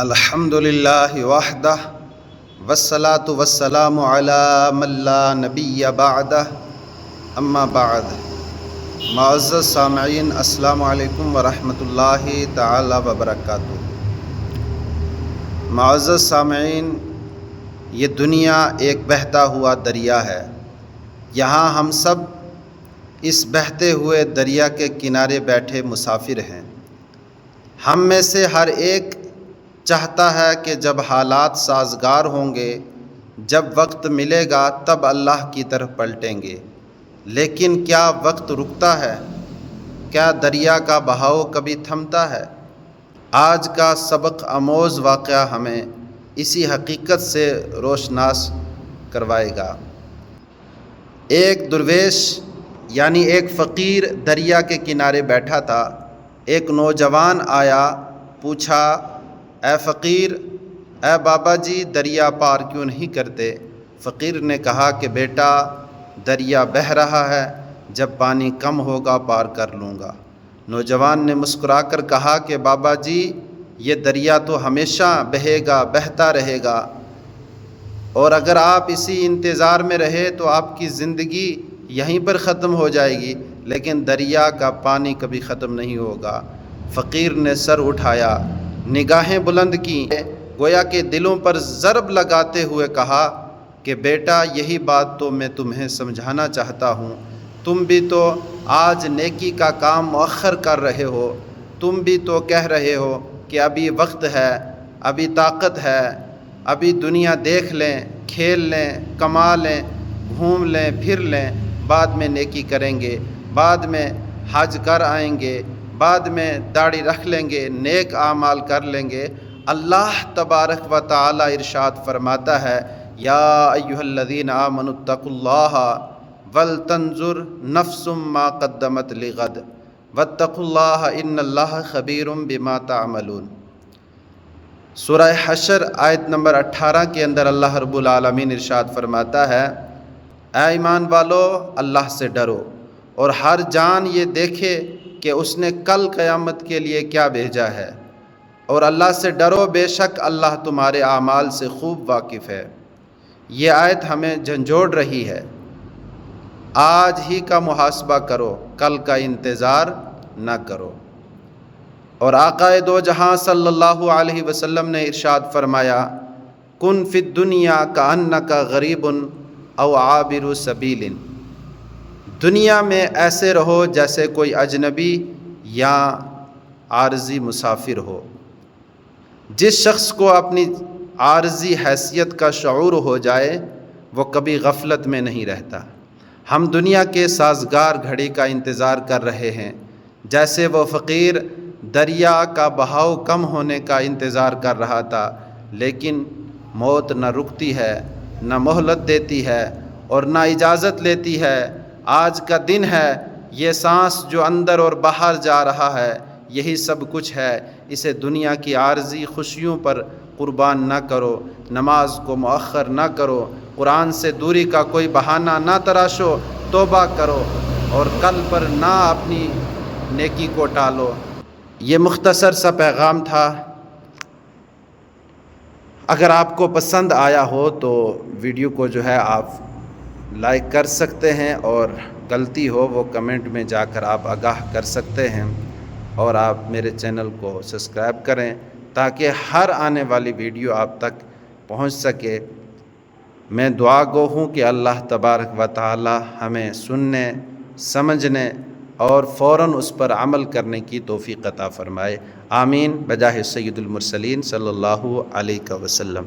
الحمدللہ وحدہ والصلاة والسلام علی من لا نبی بعدہ اما بعد۔ معزز سامعین، السلام علیکم ورحمۃ اللہ تعالی وبرکاتہ۔ معزز سامعین، یہ دنیا ایک بہتا ہوا دریا ہے۔ یہاں ہم سب اس بہتے ہوئے دریا کے کنارے بیٹھے مسافر ہیں۔ ہم میں سے ہر ایک چاہتا ہے کہ جب حالات سازگار ہوں گے، جب وقت ملے گا تب اللہ کی طرف پلٹیں گے۔ لیکن کیا وقت رکتا ہے؟ کیا دریا کا بہاؤ کبھی تھمتا ہے؟ آج کا سبق آموز واقعہ ہمیں اسی حقیقت سے روشناس کروائے گا۔ ایک درویش یعنی ایک فقیر دریا کے کنارے بیٹھا تھا۔ ایک نوجوان آیا، پوچھا، اے فقیر، اے بابا جی، دریا پار کیوں نہیں کرتے؟ فقیر نے کہا کہ بیٹا، دریا بہہ رہا ہے، جب پانی کم ہوگا پار کر لوں گا۔ نوجوان نے مسکرا کر کہا کہ بابا جی، یہ دریا تو ہمیشہ بہے گا، بہتا رہے گا، اور اگر آپ اسی انتظار میں رہے تو آپ کی زندگی یہیں پر ختم ہو جائے گی، لیکن دریا کا پانی کبھی ختم نہیں ہوگا۔ فقیر نے سر اٹھایا، نگاہیں بلند کیں، گویا کہ دلوں پر ضرب لگاتے ہوئے کہا کہ بیٹا، یہی بات تو میں تمہیں سمجھانا چاہتا ہوں۔ تم بھی تو آج نیکی کا کام مؤخر کر رہے ہو، تم بھی تو کہہ رہے ہو کہ ابھی وقت ہے، ابھی طاقت ہے، ابھی دنیا دیکھ لیں، کھیل لیں، کما لیں، گھوم لیں، پھر لیں، بعد میں نیکی کریں گے، بعد میں حج کر آئیں گے، بعد میں داڑھی رکھ لیں گے، نیک اعمال کر لیں گے۔ اللہ تبارک و تعالی ارشاد فرماتا ہے، یا ایھا الذین آمنوا اتقوا اللہ ولتنظر نفس ما قدمت لغد واتقوا اللہ ان اللہ خبیر بما تعملون۔ سورہ حشر آیت نمبر 18 کے اندر اللہ رب العالمین ارشاد فرماتا ہے، اے ایمان والو، اللہ سے ڈرو اور ہر جان یہ دیکھے کہ اس نے کل قیامت کے لیے کیا بھیجا ہے، اور اللہ سے ڈرو، بے شک اللہ تمہارے اعمال سے خوب واقف ہے۔ یہ آیت ہمیں جھنجھوڑ رہی ہے، آج ہی کا محاسبہ کرو، کل کا انتظار نہ کرو۔ اور آقا دو جہاں صلی اللہ علیہ وسلم نے ارشاد فرمایا، کن فی الدنیا کأنک غریب او عابر سبیل، دنیا میں ایسے رہو جیسے کوئی اجنبی یا عارضی مسافر ہو۔ جس شخص کو اپنی عارضی حیثیت کا شعور ہو جائے وہ کبھی غفلت میں نہیں رہتا۔ ہم دنیا کے سازگار گھڑی کا انتظار کر رہے ہیں، جیسے وہ فقیر دریا کا بہاؤ کم ہونے کا انتظار کر رہا تھا، لیکن موت نہ رکتی ہے، نہ مہلت دیتی ہے اور نہ اجازت لیتی ہے۔ آج کا دن ہے، یہ سانس جو اندر اور باہر جا رہا ہے، یہی سب کچھ ہے۔ اسے دنیا کی عارضی خوشیوں پر قربان نہ کرو، نماز کو مؤخر نہ کرو، قرآن سے دوری کا کوئی بہانہ نہ تراشو، توبہ کرو اور کل پر نہ اپنی نیکی کو ٹالو۔ یہ مختصر سا پیغام تھا۔ اگر آپ کو پسند آیا ہو تو ویڈیو کو جو ہے آپ لائک کر سکتے ہیں، اور غلطی ہو وہ کمنٹ میں جا کر آپ آگاہ کر سکتے ہیں، اور آپ میرے چینل کو سبسکرائب کریں تاکہ ہر آنے والی ویڈیو آپ تک پہنچ سکے۔ میں دعا گو ہوں کہ اللہ تبارک و تعالی ہمیں سننے، سمجھنے اور فوراً اس پر عمل کرنے کی توفیق عطا فرمائے۔ آمین بجاہ سید المرسلین صلی اللہ علیہ وسلم۔